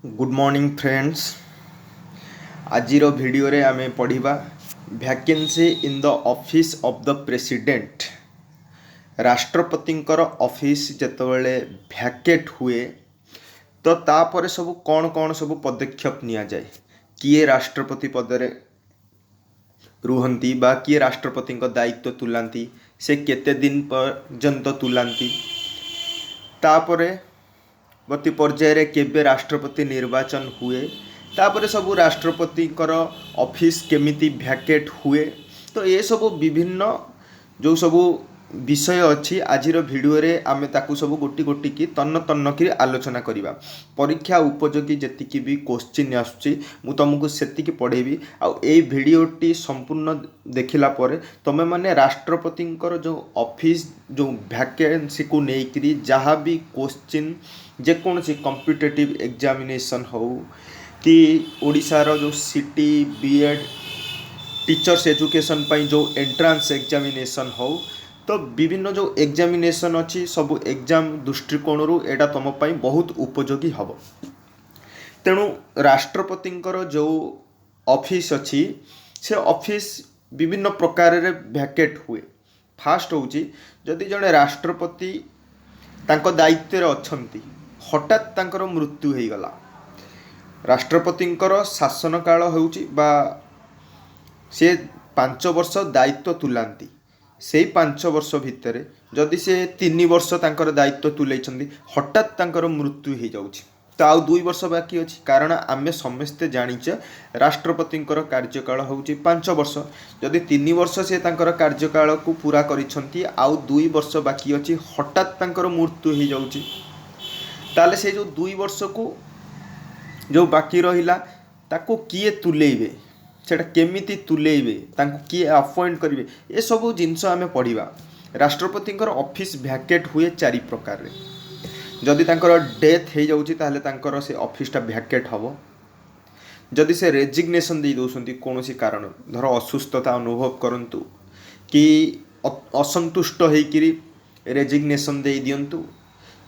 Good morning friends. आजिर video रे आमे पढ़िबा vacancy in the office of the president. राष्ट्रपतिंकर ऑफिस जेतेबेले वैकेट हुए तो तापर सब कौन कौन सब पदक्षेप निया जाए, किए राष्ट्रपति पदरे रुहंती बा किए राष्ट्रपति दायित्व तुलांती, से केते दिन पर्यंत तुलांती, तापरे गति पर्यायर केबे राष्ट्रपति निर्वाचन हुए, तापरे सब राष्ट्रपतिंकर ऑफिस केमिति वैकेट हुए। तो ये सब विभिन्न जो सब विषय अच्छी आजिर वीडियो रे आमे ताकू सब गोटी गोटी की तन्न तन्न की आलोचना करिबा। परीक्षा उपयोगी जेतिकी भी क्वेश्चन आसुची मु तुमको सेतिकी पढ़ेबी। आ ए वीडियोटी संपूर्ण देखिला परे तमे माने राष्ट्रपतिंकर जो ऑफिस जो वैकेंसी को नेइकरी जहाँ भी क्वेश्चन जेकोसी कॉम्पिटिटिव एग्जामिनेशन हो कि ओडिशार जो सिटी बीएड टीचर्स एजुकेशन पाई जो एंट्रांस एग्जामिनेशन हो, तो विभिन्न जो एग्जामिनेशन अच्छी सब एग्जाम दृष्टिकोण एटा तुम पाई बहुत उपयोगी हम। तेणु राष्ट्रपतिंकर जो ऑफिस अच्छी से ऑफिस विभिन्न प्रकार रे वैकेट हुए। फास्ट होची जदि जड़े राष्ट्रपति तांको दायित्व अछंती हठात तांकर मृत्यु हो गला, राष्ट्रपतिंकर शासन काल होउची बा से 5 वर्ष दायित्व तुलांती, से 5 वर्ष भितर जदि से 3 वर्ष तांकर दायित्व तुलैछंती हठात तांकर मृत्यु हो जाउची तो आउ 2 वर्ष बाकी अच्छी। कारण आमे समस्ते जानिचे राष्ट्रपतिंकर कार्यकाल होउची 5 वर्ष, जदि 3 वर्ष से तांकर कार्यकाल को पूरा करिछंती आउ 2 वर्ष बाकी अच्छी, हठात तांकर मृत्यु हो जाउची ताले से जो 2 वर्ष को जो बाकी रहिला ताको किए तुलेइबे, सेटा केमिति तुलेइबे, तांको किए अपॉइंट करिवे, ए सब जिनस आमे पढ़िबा। राष्ट्रपतिंकर ऑफिस वैकेट हुए 4 प्रकार रे। जदि तांकर डेथ हो जाउची ताहले तांकर से ऑफिसटा वैकेट हबो। जदि से रेजिग्नेशन दे दोसंती कोनोसी कारण, धर असुस्थता अनुभव करंतु कि असंतुष्ट होइकिरी रेजिग्नेशन दे दियंतु,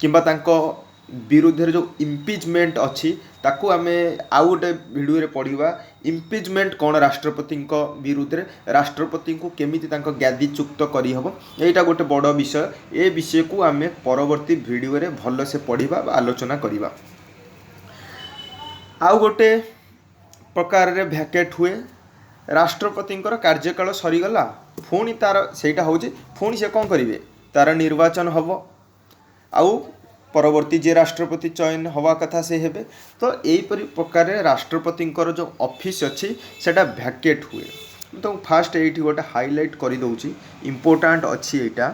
किंबा तांको विरुद्ध जो इम्पिचमेंट अच्छी ताकू आमे आउ गोटे वीडियो रे पढ़िबा। इम्पिचमेंट कौन राष्ट्रपति विरुद्ध रे राष्ट्रपति को केमिति तांको ज्ञादिच्युत करी हबो, एटा गोटे बड़ विषय। ए विषय को आमे परवर्ती वीडियो रे भल से पढ़िबा आलोचना करिबा। आउ गोटे प्रकार रे वैकेट हुए, राष्ट्रपतिंकर कार्यकाल सरीगला पुणी तार सेटा होची पुणी से कौन करिवे, तार निर्वाचन हबो आउ परवर्ती जे राष्ट्रपति चयन हवा कथा से हेबे। तो यहीपरि प्रकार राष्ट्रपतिंकर जो ऑफिस अच्छी सेटा वैकेट हुए। तो फास्ट एठी गोटे हाईलाइट करि दउची, इंपोर्टेंट अच्छी एटा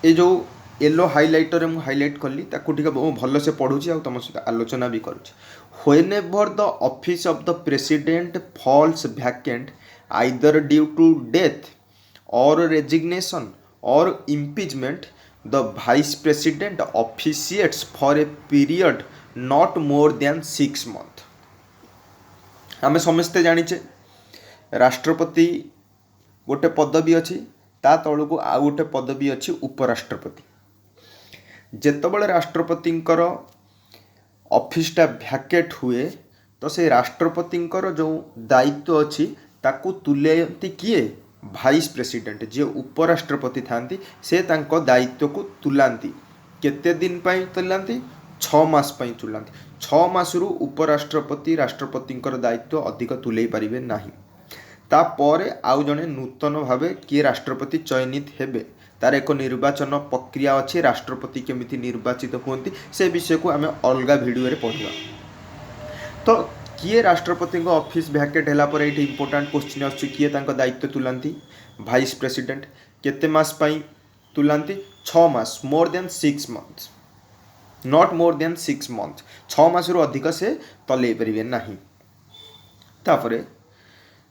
ए जो येलो हाईलाइटर रे मु हाईलाइट कली ताकू ठीक भल से पढुची आ तुम सहित आलोचना भी करूची। Whenever the office of the president falls vacant either due to death or resignation or impeachment, the vice president officiates for a period not more than 6 months। आमे समस्ते जानिचे राष्ट्रपति गोटे पदवी अच्छी, ता तलू आउ गोटे पदवी अच्छी उपराष्ट्रपति। जेतबेले राष्ट्रपतिंकर ऑफिसटा वैकेट हुए तो से राष्ट्रपतिंकर जो दायित्व अच्छी ताकू तुलेती किए, भाइस प्रेसिडेंट जे उपराष्ट्रपति थांती से तांको दायित्व को तुलांती। केते दिन पाई तुलांती, 6 मास पाई तुलांती। 6 मासरू उपराष्ट्रपति राष्ट्रपतिंकर दायित्व अधिक तुलै पारिबे नाही। तापरे आउ जने नूतन भावे किए राष्ट्रपति चयनित हेबे, तार एक निर्वाचन प्रक्रिया अच्छी। राष्ट्रपति केमिति निर्वाचित होती से विषय को आमे अलगा वीडियो रे पढ़िबा। तो किए राष्ट्रपति ऑफिस वैकेट हैला पर एठी इंपोर्टेंट क्वेश्चन आछि, किए तांको दायित्व तुलांती, भाइस प्रेसिडेंट। केते मास पाई तुलांती, 6 मास, more than 6 months, not more than 6 months. 6 मास रु अधिक से तले परिबे नाही। तापरे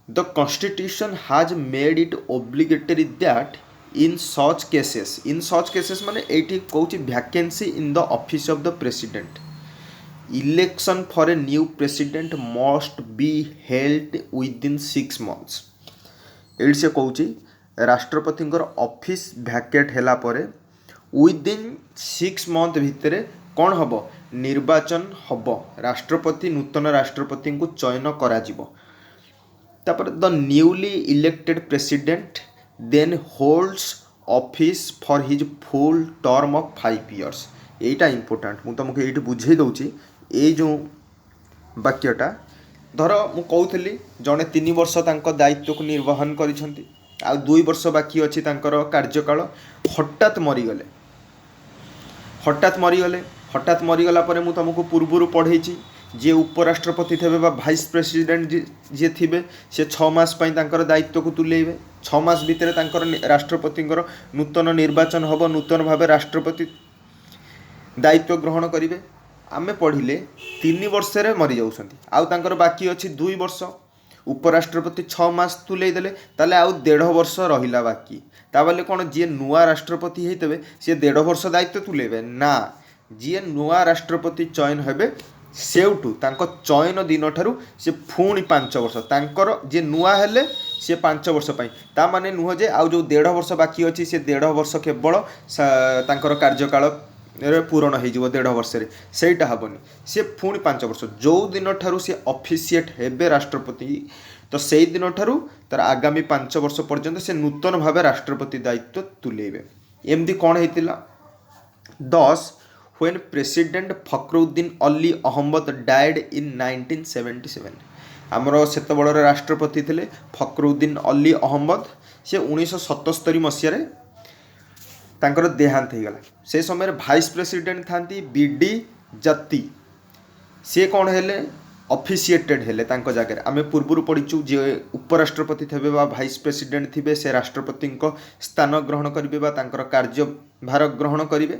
the constitution has made it obligatory that in such cases माने एठी कहूची vacancy in the office of the president, election for a new president must be held within 6 months. एठी से कहूची राष्ट्रपतिंकर ऑफिस वैकेट हैला परे विदिन 6 मंथ भितर कौन हम ନିର୍ବାଚନ ହବ, ରାଷ୍ଟ୍ରପତି ନୂତନ ରାଷ୍ଟ୍ରପତିଙ୍କୁ ଚୟନ କରାଯିବ। ତାପରେ the newly elected president then holds office for his full term of 5 years। এইটা ইম্পর্টাଣ୍ଟ, ମୁଁ ତୁମକୁ ଏଇଠି ବୁଝେଇ ଦେଉଛି। ଏଇ ଯେଉଁ ବାକ୍ୟଟା, ଧର ମୁଁ କହୁଥିଲି ଜଣେ 3 ବର୍ଷ ତାଙ୍କ ଦାୟିତ୍ୱକୁ ନିର୍ବାହନ କରିଛନ୍ତି, ଆଉ 2 ବର୍ଷ ବାକି ଅଛି ତାଙ୍କର କାର୍ଯ୍ୟକାଳ। ହଠାତ୍ ମରିଗଲା ପରେ ମୁଁ ତୁମକୁ ପୂର୍ବରୁ ପଢ଼େଇଛି, ଯିଏ ଉପରାଷ୍ଟ୍ରପତି ଥିବେ ବା ଭାଇସ୍ ପ୍ରେସିଡେଣ୍ଟ ଯିଏ ଥିବେ, ସେ 6 ମାସ ପାଇଁ ତାଙ୍କର ଦାୟିତ୍ୱକୁ ତୁଲେଇବେ। 6 ମାସ ଭିତରେ ତାଙ୍କର ରାଷ୍ଟ୍ରପତିଙ୍କର ନୂତନ ନିର୍ବାଚନ ହେବ, ନୂତନ ଭାବେ ରାଷ୍ଟ୍ରପତି ଦାୟିତ୍ୱ ଗ୍ରହଣ କରିବେ। ଆମେ ପଢ଼ିଲେ 3 ବର୍ଷରେ ମରିଯାଉଛନ୍ତି, ଆଉ ତାଙ୍କର ବାକି ଅଛି 2 ବର୍ଷ। ଉପରାଷ୍ଟ୍ରପତି 6 ମାସ ତୁଲେଇ ଦେଲେ, ତାହେଲେ ଆଉ 1.5 ବର୍ଷ ରହିଲା ବାକି। ତା ବୋଲେ କ'ଣ, ଯିଏ ନୂଆ ରାଷ୍ଟ୍ରପତି ହେଇଥିବେ ସିଏ 1.5 ବର୍ଷ ଦାୟିତ୍ୱ ତୁଲେଇବେ ନା, ଯିଏ ନୂଆ ରାଷ୍ଟ୍ରପତି ଚୟନ ହେବେ ସେଉଠୁ ତାଙ୍କ ଚୟନ ଦିନଠାରୁ ସେ ପୁଣି 5 ବର୍ଷ, ତାଙ୍କର ଯିଏ ନୂଆ ହେଲେ ସେ 5 ବର୍ଷ ପାଇଁ। ତା ମାନେ ନୁହଁ ଯେ ଆଉ ଯେଉଁ 1.5 ବର୍ଷ ବାକି ଅଛି ସେ 1.5 ବର୍ଷ କେବଳ ତାଙ୍କର କାର୍ଯ୍ୟକାଳରେ ପୂରଣ ହେଇଯିବ 1.5 ବର୍ଷରେ, ସେଇଟା ହେବନି। ସେ ପୁଣି 5 ବର୍ଷ, ଯେଉଁ ଦିନଠାରୁ ସେ ଅଫିସିଏଟ୍ ହେବେ ରାଷ୍ଟ୍ରପତି, ତ ସେଇ ଦିନଠାରୁ ତାର ଆଗାମୀ 5 ବର୍ଷ ପର୍ଯ୍ୟନ୍ତ ସେ ନୂତନ ଭାବେ ରାଷ୍ଟ୍ରପତି ଦାୟିତ୍ୱ ତୁଲେଇବେ। ଏମିତି କ'ଣ ହେଇଥିଲା? 10 when President Fakhruddin Ali Ahmad died in 1977। ଆମର ସେତେବେଳର ରାଷ୍ଟ୍ରପତି ଥିଲେ ଫଖରୁଦ୍ଦିନ ଅଲି ଅହମ୍ମଦ। ସେ 1977 ମସିହାରେ ତାଙ୍କର ଦେହାନ୍ତ ହେଇଗଲା। ସେ ସମୟରେ ଭାଇସ୍ ପ୍ରେସିଡେଣ୍ଟ ଥାନ୍ତି ବିଡି ଜତି। ସିଏ କ'ଣ ହେଲେ? ଅଫିସିଏଟେଡ୍ ହେଲେ ତାଙ୍କ ଜାଗାରେ। ଆମେ ପୂର୍ବରୁ ପଢ଼ିଛୁ, ଯିଏ ଉପରାଷ୍ଟ୍ରପତି ଥିବେ ବା ଭାଇସ୍ ପ୍ରେସିଡେଣ୍ଟ ଥିବେ ସେ ରାଷ୍ଟ୍ରପତିଙ୍କ ସ୍ଥାନ ଗ୍ରହଣ କରିବେ ବା ତାଙ୍କର କାର୍ଯ୍ୟଭାର ଗ୍ରହଣ କରିବେ।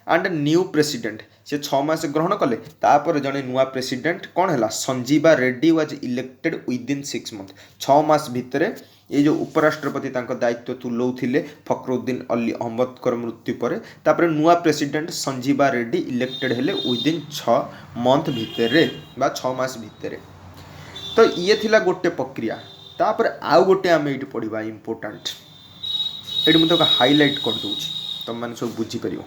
ଆଣ୍ଡ ନ୍ୟୁ ପ୍ରେସିଡେଣ୍ଟ, ସେ 6 ମାସ ଗ୍ରହଣ କଲେ, ତାପରେ ଜଣେ ନୂଆ ପ୍ରେସିଡେଣ୍ଟ କ'ଣ ହେଲା? Sanjiva Reddy was elected within 6 months। 6 ମାସ ଭିତରେ ଏଇ ଯେଉଁ ଉପରାଷ୍ଟ୍ରପତି ତାଙ୍କ ଦାୟିତ୍ୱ ତୁଲଉଥିଲେ ଫଖରୁଦ୍ଦିନ ଅଲି ଅହମ୍ମଦଙ୍କର ମୃତ୍ୟୁ ପରେ, ତାପରେ ନୂଆ ପ୍ରେସିଡେଣ୍ଟ ସଞ୍ଜୀବା ରେଡ୍ଡି ଇଲେକ୍ଟେଡ୍ ହେଲେ ୱିଦିନ୍ 6 months ଭିତରେ ବା 6 ମାସ ଭିତରେ। ତ ଇଏ ଥିଲା ଗୋଟେ ପ୍ରକ୍ରିୟା। ତାପରେ ଆଉ ଗୋଟେ ଆମେ ଏଇଠି ପଢ଼ିବା ଇମ୍ପୋର୍ଟାଣ୍ଟ, ଏଇଠି ମୁଁ ତାକୁ ହାଇଲାଇଟ୍ କରିଦେଉଛି, ତୁମମାନେ ସବୁ ବୁଝିପାରିବ।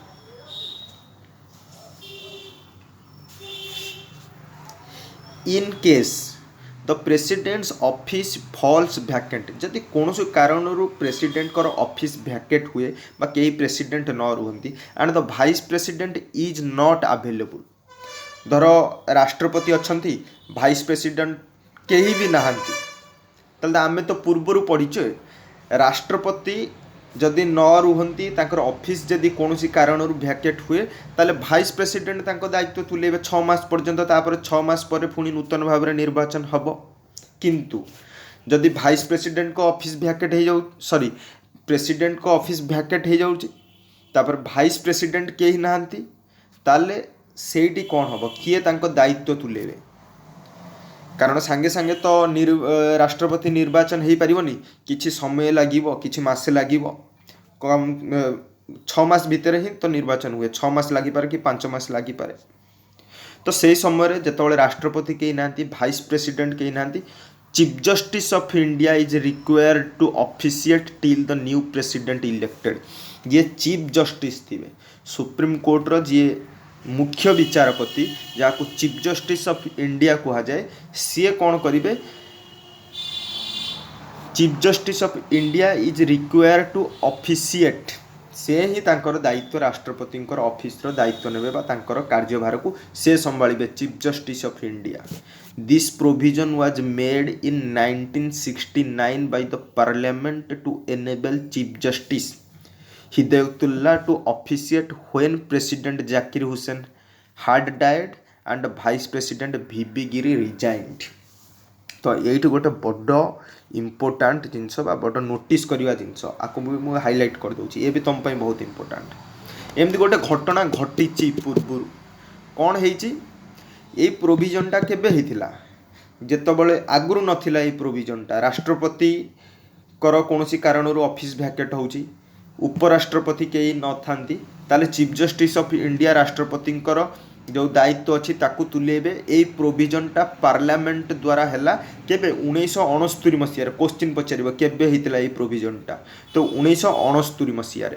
In case the president's office falls vacant, जदि कौन कारणरू प्रेसिडेंट ऑफिस भैकेट हुए बा कई प्रेसिडेंट न रुहंती and the vice president is not available, धर राष्ट्रपति अच्छी वाइस प्रेसिडेंट कहीं भी नहांती, ताले आमे तो पूर्वर पढ़ीचे राष्ट्रपति जदि न रुहंती ताकर ऑफिस जदि कौन कारण भैकेट हुए ताले भाइस प्रेसिडेंट तांको दायित्व तुलेबे 6 मास पर्यंत, तापर 6 मास पर पुणी नूतन भाव में निर्वाचन हब। किंतु जदि भाइस प्रेसिडेंट को ऑफिस भैकेट हो जाउ, सॉरी प्रेसिडेंट को ऑफिस भैकेट हो जाउची, तापर भाइस प्रेसिडेंट केही नाहंती, ताले सेठी कौन हब, किए तांको दायित्व तुलेबे? कारण सांगे सांगे तो राष्ट्रपति निर्वाचन हो पारिबनी, किछि समय लागिबो, किछि मासे लागिबो, कम 6 मास भितर ही तो निर्वाचन हुए। 6 मास लगी पारे कि 5 मास लगी पारे। तो से समय जितेबाला राष्ट्रपति कहीं ना, भाइस प्रेसिडेंट कहीं ना, chief justice of India is required to officiate till the new president elected. ये चीफ जस्टिस थे सुप्रीम कोर्टर जी मुख्य विचारपति जहाँ चीफ जस्टिस ऑफ इंडिया कह जाए, सी कौन करेंगे? Chief justice of India is required to officiate, से ही तांकर दायित्व राष्ट्रपति ऑफिस दायित्व नेबे बा तांकर कार्यभार को से संभाळिबे, chief justice of India. This provision was made in 1969 by the parliament to enable chief justice Hidayatullah to officiate when president Zakir Hussain had died and vice president V V Giri resigned. तो ये गोटे बड़ इम्पोर्टाट जिनस बड़ नोटिस करवा जिनस आपको भी मुझे हाईलाइट कर दूसरी, ये भी तुम बहुत इम्पोर्टाट। एमती गोटे घटना घटी पूर्व कौन है प्रोविजनटा केबे होइतिला, जेतबले आगुरु नथिला ये प्रोविजनटा, राष्ट्रपति कर कौनसी कारणरू ऑफिस भैकेट होउची, उपराष्ट्रपति कई न थांती, ताले चीफ जस्टिस ऑफ इंडिया राष्ट्रपतिंकर जो दायित्व अच्छी ताकू तुलेबे। ए प्रोविजनटा पार्लियामेंट द्वारा हैला केबे 1969 मसीह। क्वेश्चन पचार केबे होइतिला ए प्रोविजनटा, तो 1969 मसीह।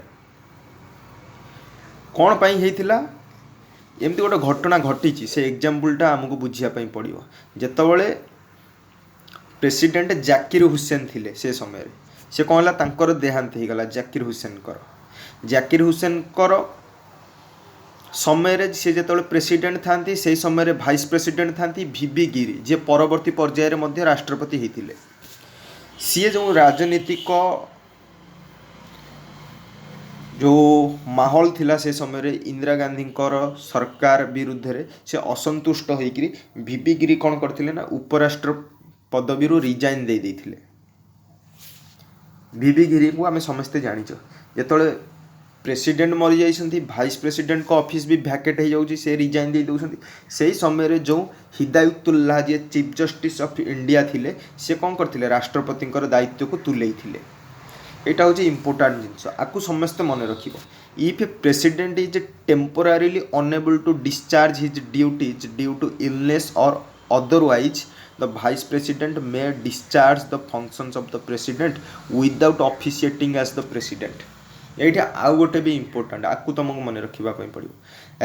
कौन पाई होइतिला? एमती गोटे घटना घटी से एग्जाम्पलटा आमको बुझापी पड़ो जितेबाला प्रेसिडेंट जाकिर हुसैन थिले से समय से कौन है तांकर देहांत हो गला जाकिर हुसैन समय से जो प्रेसिडेंट था से समय भाइस प्रेसिडेंट था वीवी गिरी जे परवर्ती पर्यायर मध्य राष्ट्रपति होते सी जो राजनीतिक जो माहौल थिला से समय इंदिरा गांधी सरकार विरुद्ध रे से असंतुष्ट होकर वीवी गिरी कौन करते ना उपराष्ट्र पदवी रिजाइन दे देथिले। वीवी गिरी को आम समस्ते जानीच जो प्रेसिडेंट मरी जाइछंती भाइस प्रेसिडेंट को ऑफिस भी भैकेट हो जाउची से रिजाइन दे दउछंती से समय जो हिदायतुल्लाह जी चीफ जस्टिस ऑफ इंडिया थिले से कौन करथिले राष्ट्रपति दायित्व को तुले थिले। एटा होची इंपोर्टेंट जिनस आपको समस्त मन रखिबो if president is temporarily unable to discharge his duties due to illness और otherwise the vice president may discharge the functions of the president without officiating as the president। ये आउ गोटे भी इंपोर्टेंट आपको तुमको मन रखा पड़ो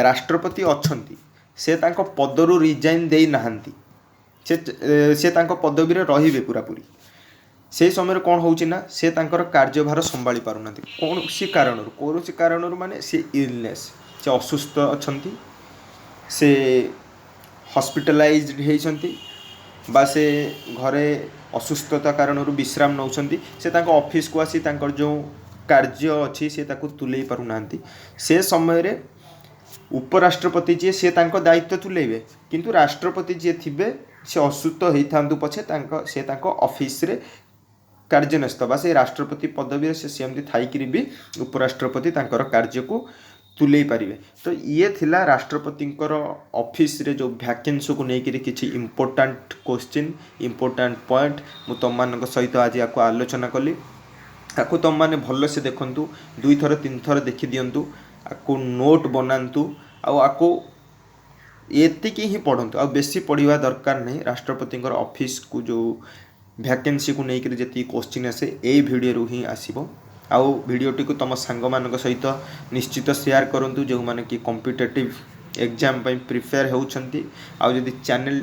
राष्ट्रपति अच्छी से पदरू रिजाइन दे नाहांती से पदवी रे पूरापूरी से समय कौन होची ना से कार्यभार संभाली पारना कौन सी कारण माने से इलनेस से असुस्थ अच्छा से हॉस्पिटलाइज्ड होती बा से घरे असुस्थता कारण विश्राम नौकरी से ऑफिस को आसी जो कार्य अच्छी से तुले पारना से समय उपराष्ट्रपति जी से दायित्व तुलेबे किंतु राष्ट्रपति जी थे से असुस्थ होता पछे से ऑफिस रे कार्यन्यस्त बा से राष्ट्रपति पदवी से सेमती थाइकरी भी उपराष्ट्रपति कार्य को तुले पारे। तो ये थिला राष्ट्रपति ऑफिस रे जो वैकेंसी को लेकर किसी इंपोर्टेंट क्वेश्चन इंपोर्टेंट पॉइंट मु तुम मान सहित आज आपको आलोचना कली आपको तुम मैंने भल से देखूँ 2 थर 3 थर देखी दिंतु आपको नोट बनातु आपको एतिक ही पढ़ु आ बेसी पढ़ा दरकार नहीं। राष्ट्रपति ऑफिस को जो वैकेंसी को लेकर जी क्वेश्चन आसे यही वीडियो ही आसो आउ वीडियोटी को तुम सांग मान सहित निश्चित शेयर करूँ जो मैंने कि कॉम्पिटिटिव एग्जाम प्रिपेयर होती आदि चैनल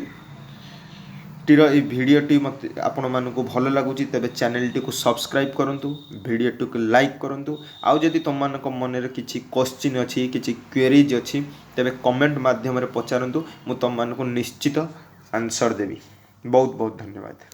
टीर वीडियोटी मत आपण मानक भल लगुच तेज चैनल को सब्सक्राइब करूँ वीडियोटी को लाइक करूँ आउ जदि तुम मान मन किसी क्वेश्चन अच्छी किसी क्वेरीज अच्छी तेज कमेंट माध्यम पचारतु मु तुम मानक निश्चित आंसर देवी। बहुत बहुत धन्यवाद।